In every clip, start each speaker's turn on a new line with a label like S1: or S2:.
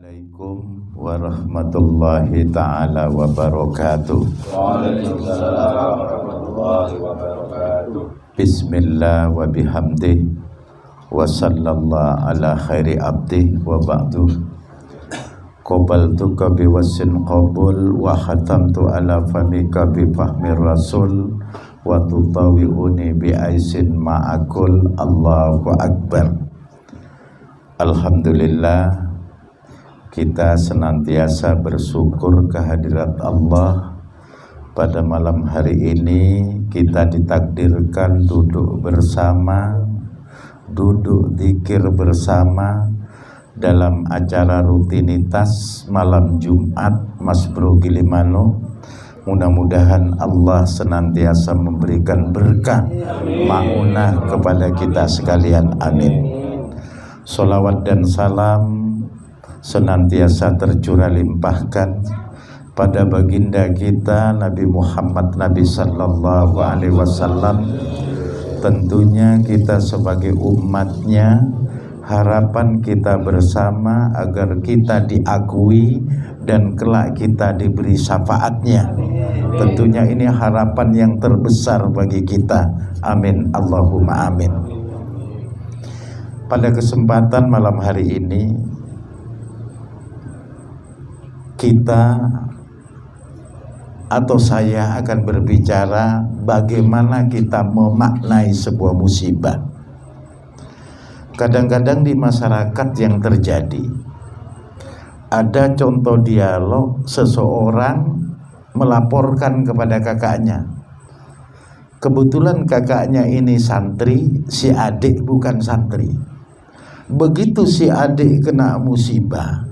S1: Assalamualaikum warahmatullahi ta'ala wabarakatuh.
S2: Waalaikumsalam warahmatullahi wabarakatuh.
S1: Bismillah wa bihamdih wa sallallahu ala khairi abdih wa ba'du. Qabaltuka biwassin qabul wa khatamtu ala famika bi fahmir rasul wa tutawi'uni bi aisin ma'akul. Allahu akbar. Alhamdulillah, kita senantiasa bersyukur kehadirat Allah. Pada malam hari ini kita ditakdirkan duduk bersama, duduk zikir bersama dalam acara rutinitas malam Jumat Mas Bro Gilimano. Mudah-mudahan Allah senantiasa memberikan berkah maunah kepada kita sekalian, amin. Sholawat dan salam senantiasa tercurah limpahkan pada baginda kita Nabi Muhammad Nabi Sallallahu Alaihi Wasallam. Tentunya kita sebagai umatnya, harapan kita bersama agar kita diakui dan kelak kita diberi syafaatnya. Tentunya ini harapan yang terbesar bagi kita, amin Allahumma amin. Pada kesempatan malam hari ini kita atau saya akan berbicara bagaimana kita memaknai sebuah musibah. Kadang-kadang di masyarakat yang terjadi ada contoh dialog seseorang melaporkan kepada kakaknya. Kebetulan kakaknya ini santri, si adik bukan santri. Begitu si adik kena musibah,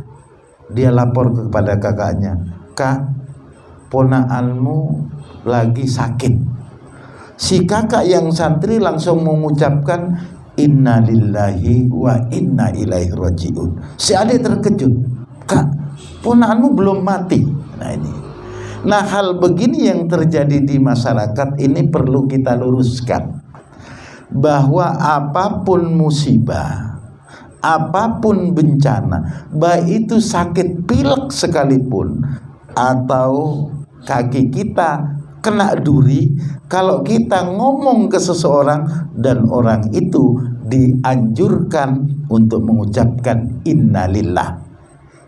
S1: dia lapor kepada kakaknya, "Kak, ponakanmu lagi sakit." Si kakak yang santri langsung mengucapkan, "Inna lillahi wa inna ilaihi rajiun." Si adik terkejut, "Kak, ponakanmu belum mati." Nah, hal begini yang terjadi di masyarakat ini perlu kita luruskan, bahwa apapun musibah, apapun bencana, baik itu sakit pilek sekalipun atau kaki kita kena duri, kalau kita ngomong ke seseorang dan orang itu dianjurkan untuk mengucapkan innalillah,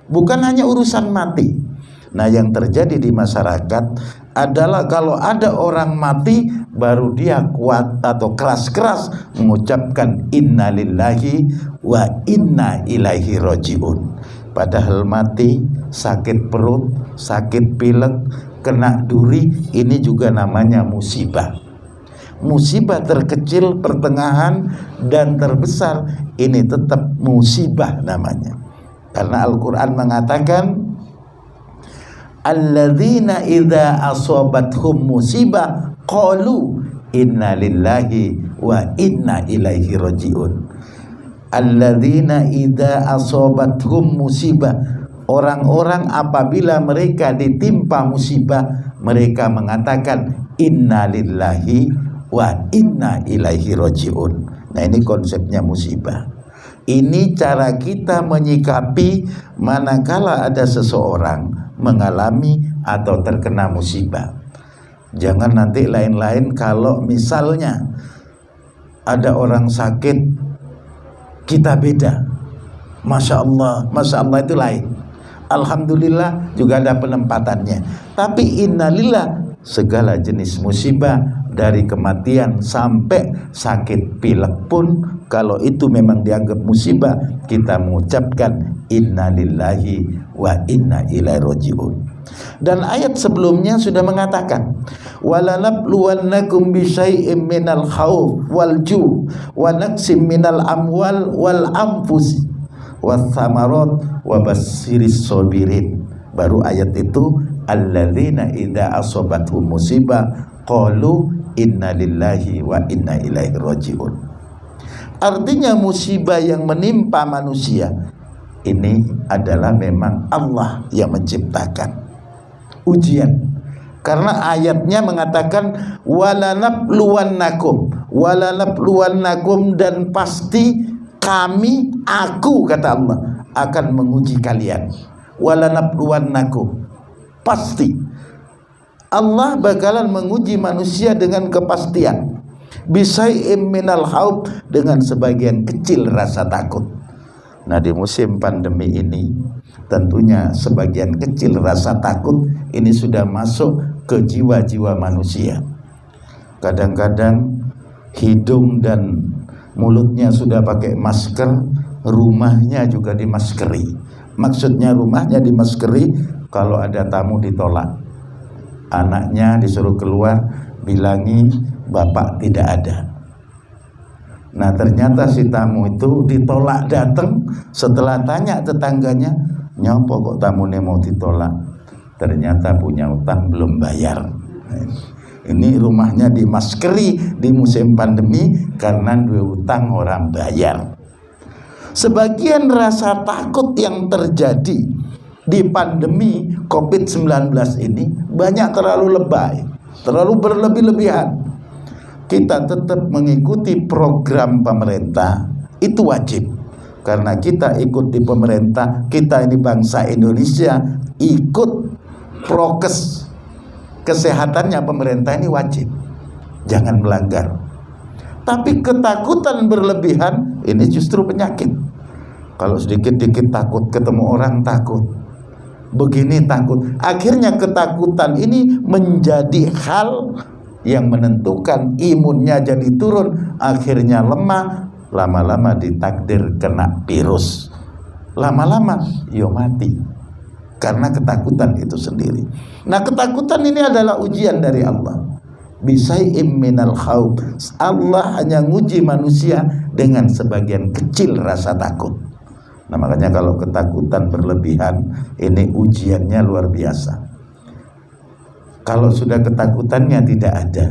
S1: bukan hanya urusan mati. Nah, yang terjadi di masyarakat adalah kalau ada orang mati baru dia kuat atau keras-keras mengucapkan innalillahi wa inna ilaihi rajiun. Padahal mati, sakit perut, sakit pilek, kena duri, ini juga namanya musibah. Musibah terkecil, pertengahan, dan terbesar, ini tetap musibah namanya. Karena Al-Quran mengatakan, alladzina idza asobathum musibah qalu inna lillahi wa inna ilaihi rajiun. Alladzina idza asobathum musibah, orang-orang apabila mereka ditimpa musibah, mereka mengatakan inna lillahi wa inna ilaihi rajiun. Nah, ini konsepnya musibah. Ini cara kita menyikapi manakala ada seseorang mengalami atau terkena musibah. Jangan nanti lain-lain kalau misalnya ada orang sakit, kita beda. Masya Allah itu lain. Alhamdulillah juga ada penempatannya. Tapi innalillah, segala jenis musibah dari kematian sampai sakit pilek pun, kalau itu memang dianggap musibah, kita mengucapkan innalillahi wa inna ilaihi rajiun. Dan ayat sebelumnya sudah mengatakan, walanabluwannakum bisyai'im minal khauf wal ju' wa naqsim minal amwal wal anfus wath thamarat wa bassiris sabirin. Baru ayat itu, alladzina idza asobathum musibah qalu inna lillahi wa inna ilaihi rajiun. Artinya musibah yang menimpa manusia ini adalah memang Allah yang menciptakan ujian. Karena ayatnya mengatakan walanabluwannakum, dan pasti kami, aku, kata Allah, akan menguji kalian. Walanabluwannakum, pasti Allah bakalan menguji manusia dengan kepastian. Bisai'im minal haub, dengan sebagian kecil rasa takut. Nah, di musim pandemi ini tentunya sebagian kecil rasa takut ini sudah masuk ke jiwa-jiwa manusia. Kadang-kadang hidung dan mulutnya sudah pakai masker, rumahnya juga dimaskeri. Maksudnya rumahnya dimaskeri, kalau ada tamu ditolak. Anaknya disuruh keluar, bilangi bapak tidak ada. Nah, ternyata si tamu itu ditolak datang. Setelah tanya tetangganya, nyopo kok tamunya mau ditolak? Ternyata punya utang belum bayar. Ini rumahnya dimaskeri di musim pandemi karena dua utang orang bayar. Sebagian rasa takut yang terjadi di pandemi COVID-19 ini banyak terlalu lebay, terlalu berlebih-lebihan. Kita tetap mengikuti program pemerintah, itu wajib. Karena kita ikut di pemerintah, kita ini bangsa Indonesia, ikut prokes kesehatannya pemerintah ini wajib. Jangan melanggar. Tapi ketakutan berlebihan ini justru penyakit. Kalau sedikit-dikit takut, ketemu orang takut, begini takut, akhirnya ketakutan ini menjadi hal yang menentukan imunnya jadi turun, akhirnya lemah, lama-lama ditakdir kena virus, lama-lama yo mati karena ketakutan itu sendiri. Nah, ketakutan ini adalah ujian dari Allah. Bisai'im minal khawf, Allah hanya nguji manusia dengan sebagian kecil rasa takut. Nah, makanya kalau ketakutan berlebihan ini ujiannya luar biasa. Kalau sudah ketakutannya tidak ada,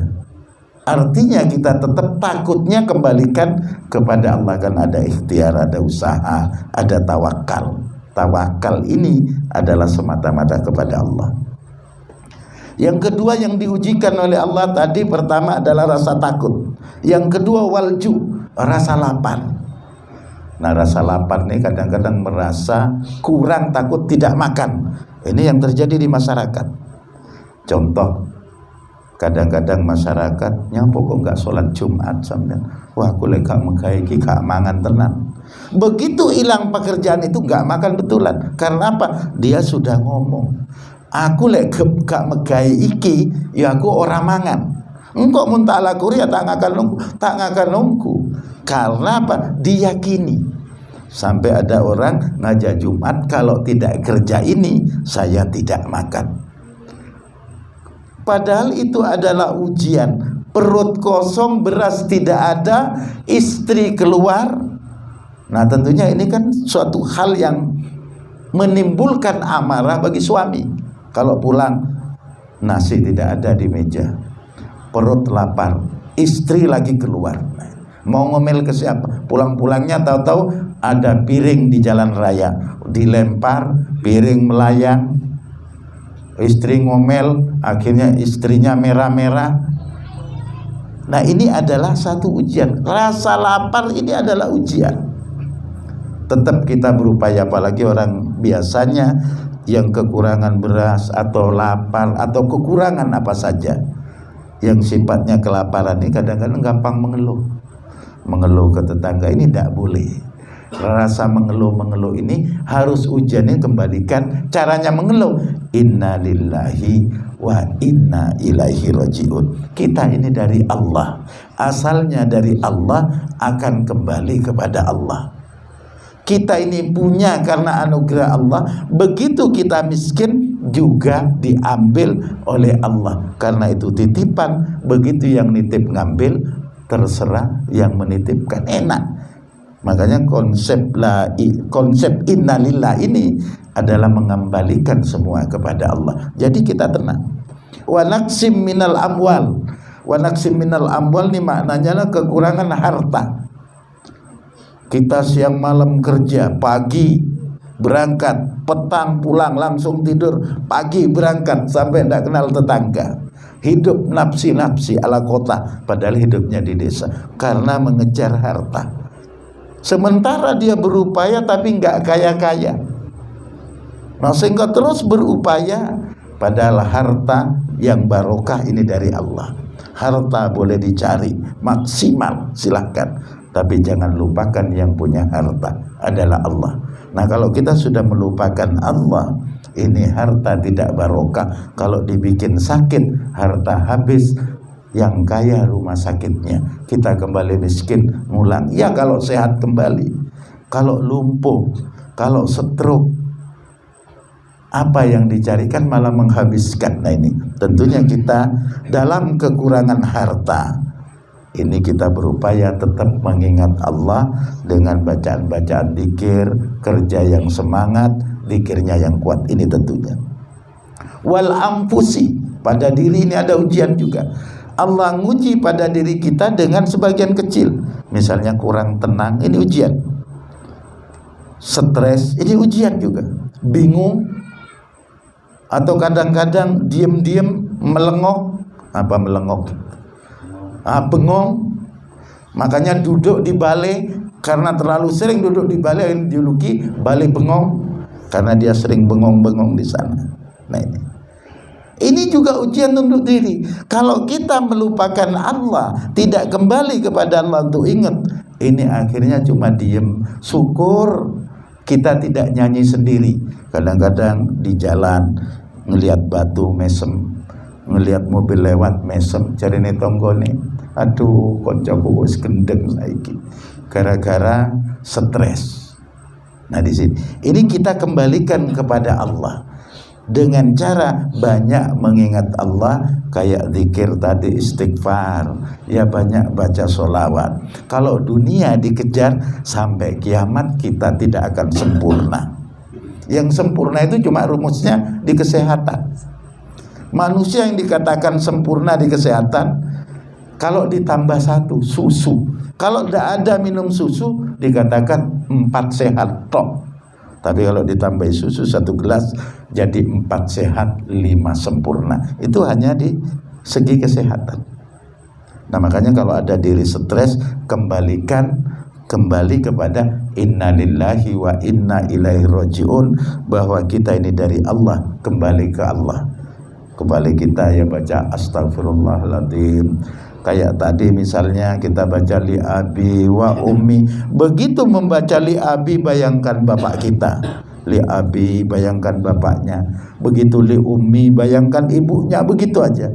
S1: artinya kita tetap takutnya kembalikan kepada Allah. Kan ada ikhtiar, ada usaha, ada tawakal. Tawakal ini adalah semata-mata kepada Allah. Yang kedua yang diujikan oleh Allah tadi, pertama adalah rasa takut. Yang kedua walju, rasa lapar. Nah, rasa lapar ini kadang-kadang merasa kurang, takut tidak makan. Ini yang terjadi di masyarakat. Contoh, kadang-kadang masyarakat nyapa kok nggak sholat Jumat sampean. Wah, aku lek gak mengkaiki gak mangan tenan. Begitu hilang pekerjaan itu gak makan betulan. Karena apa? Dia sudah ngomong, aku lek gak megai iki, ya aku orang mangan. Engkau muntah lakuri ya tak ngakan nunggu. Karena apa? Diyakini. Sampai ada orang ngajak Jumat, kalau tidak kerja ini saya tidak makan. Padahal itu adalah ujian. Perut kosong, beras tidak ada, istri keluar. Nah, tentunya ini kan suatu hal yang menimbulkan amarah bagi suami. Kalau pulang nasi tidak ada di meja, perut lapar, istri lagi keluar. Mau ngomel ke siapa? Pulang-pulangnya tahu-tahu ada piring di jalan raya, dilempar, piring melayang. Istri ngomel, akhirnya istrinya merah-merah. Nah, ini adalah satu ujian. Rasa lapar ini adalah ujian. Tetap kita berupaya, apalagi orang biasanya yang kekurangan beras atau lapar atau kekurangan apa saja yang sifatnya kelaparan ini kadang-kadang gampang mengeluh ke tetangga. Ini tidak boleh. Rasa mengeluh ini harus ujiannya kembalikan. Caranya mengeluh, inna lillahi wa inna ilaihi rajiun. Kita ini dari Allah, asalnya dari Allah, akan kembali kepada Allah. Kita ini punya karena anugerah Allah. Begitu kita miskin juga diambil oleh Allah. Karena itu titipan. Begitu yang nitip ngambil, terserah yang menitipkan, enak. Makanya konsep innalillah ini adalah mengembalikan semua kepada Allah. Jadi kita tenang. Wa naqsim minal amwal. Wa naqsim minal amwal ini maknanya adalah kekurangan harta. Kita siang malam kerja, pagi berangkat, petang pulang langsung tidur, pagi berangkat sampai tidak kenal tetangga. Hidup nafsi-nafsi ala kota, padahal hidupnya di desa karena mengejar harta. Sementara dia berupaya tapi nggak kaya-kaya. Nah, sehingga terus berupaya, padahal harta yang barokah ini dari Allah. Harta boleh dicari maksimal, silahkan, tapi jangan lupakan yang punya harta adalah Allah. Nah, kalau kita sudah melupakan Allah, ini harta tidak barokah. Kalau dibikin sakit, harta habis. Yang kaya rumah sakitnya, kita kembali miskin, ngulang. Ya kalau sehat kembali. Kalau lumpuh, kalau stroke, apa yang dicarikan malah menghabiskan. Nah, ini tentunya kita dalam kekurangan harta ini kita berupaya tetap mengingat Allah dengan bacaan-bacaan zikir, kerja yang semangat, zikirnya yang kuat. Ini tentunya. Wal ampusi, pada diri ini ada ujian juga. Allah nguji pada diri kita dengan sebagian kecil. Misalnya kurang tenang, ini ujian. Stres, ini ujian juga. Bingung, atau kadang-kadang diam-diam melengok. Apa melengok? Bengong. Makanya duduk di balai, karena terlalu sering duduk di balai, yang dijuluki balai bengong, karena dia sering bengong-bengong di sana. Nah, ini juga ujian untuk diri. Kalau kita melupakan Allah, tidak kembali kepada Allah untuk ingat, ini akhirnya cuma diem. Syukur kita tidak nyanyi sendiri. Kadang-kadang di jalan ngelihat batu mesem, ngelihat mobil lewat mesem, jarine tonggone, aduh koncoku wis gendeng saiki, gara-gara stres. Nah, di sini ini kita kembalikan kepada Allah dengan cara banyak mengingat Allah, kayak zikir tadi, istighfar, ya banyak baca sholawat. Kalau dunia dikejar sampai kiamat, kita tidak akan sempurna. Yang sempurna itu cuma rumusnya di kesehatan. Manusia yang dikatakan sempurna di kesehatan, kalau ditambah satu, susu. Kalau tidak ada minum susu, dikatakan 4 sehat tok. Tapi kalau ditambah susu 1 gelas, jadi 4 sehat, 5 sempurna. Itu hanya di segi kesehatan. Nah, makanya kalau ada diri stres, kembali kepada innalillahi wa inna ilaihi rajiun, bahwa kita ini dari Allah, kembali ke Allah. Kembali kita ya baca astagfirullahaladzim. Kayak tadi misalnya kita baca li abi wa ummi. Begitu membaca li abi, bayangkan bapak kita. Li abi, bayangkan bapaknya. Begitu li ummi, bayangkan ibunya. Begitu aja.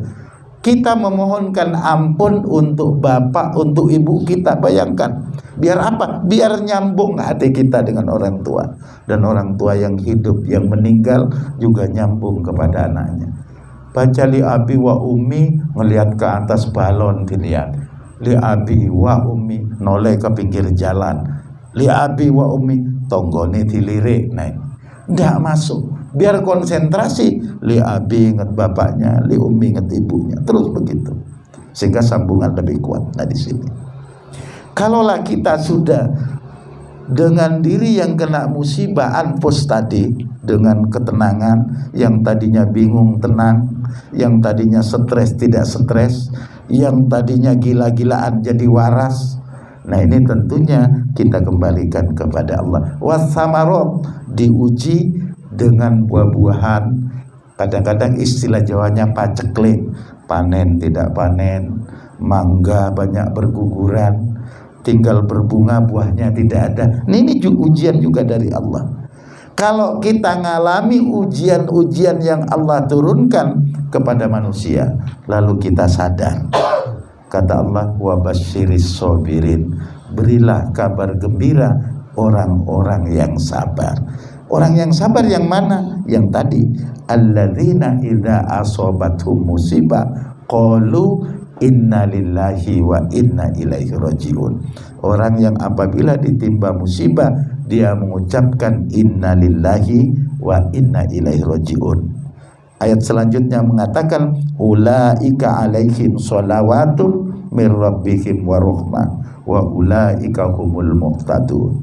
S1: Kita memohonkan ampun untuk bapak, untuk ibu kita. Bayangkan. Biar apa? Biar nyambung hati kita dengan orang tua. Dan orang tua yang hidup, yang meninggal juga nyambung kepada anaknya. Baca li abi wa ummi, ngelihat ke atas balon dilihat. Li abi wa ummi, noleh ke pinggir jalan. Li abi wa ummi, tonggone dilirik. Nah, enggak masuk. Biar konsentrasi. Li abi ingat bapaknya, li ummi ingat ibunya. Terus begitu. Sehingga sambungan lebih kuat. Nah, di sini. Kalaulah kita sudah dengan diri yang kena musibah anfus tadi, dengan ketenangan, yang tadinya bingung tenang, yang tadinya stres tidak stres, yang tadinya gila-gilaan jadi waras. Nah, ini tentunya kita kembalikan kepada Allah. Wasamarot, diuji dengan buah-buahan. Kadang-kadang istilah Jawanya paceklik, panen tidak panen, mangga banyak berguguran, tinggal berbunga buahnya tidak ada. Ini ujian juga dari Allah. Kalau kita ngalami ujian-ujian yang Allah turunkan kepada manusia, lalu kita sadar, kata Allah, wa basyiris sabirin, berilah kabar gembira orang-orang yang sabar. Orang yang sabar yang mana? Yang tadi, alladzina idza asobathum musibah qalu inna lillahi wa inna ilaihi rajiun. Orang yang apabila ditimpa musibah, dia mengucapkan inna lillahi wa inna ilaihi rajiun. Ayat selanjutnya mengatakan ulaika alaihim sholawatun mir rabbihim wa rahmah wa ulaika humul muhtadun.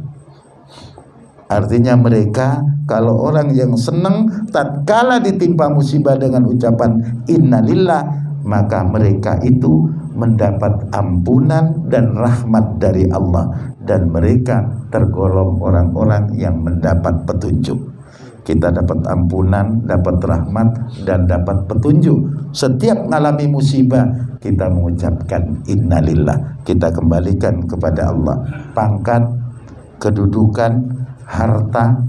S1: Artinya mereka, kalau orang yang senang tatkala ditimpa musibah dengan ucapan innalillah, maka mereka itu mendapat ampunan dan rahmat dari Allah, dan mereka tergolong orang-orang yang mendapat petunjuk. Kita dapat ampunan, dapat rahmat, dan dapat petunjuk. Setiap mengalami musibah, kita mengucapkan innalillah. Kita kembalikan kepada Allah. Pangkat, kedudukan, harta,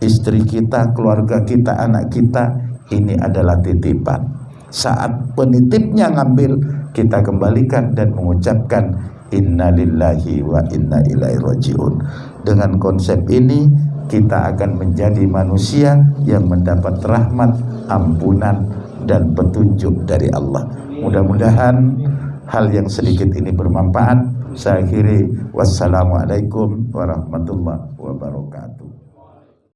S1: istri kita, keluarga kita, anak kita, ini adalah titipan. Saat penitipnya ngambil, kita kembalikan dan mengucapkan innalillahi wa inna ilaihi rajiun. Dengan konsep ini, kita akan menjadi manusia yang mendapat rahmat, ampunan, dan petunjuk dari Allah. Mudah-mudahan hal yang sedikit ini bermanfaat. Saya akhiri, wassalamualaikum warahmatullahi wabarakatuh.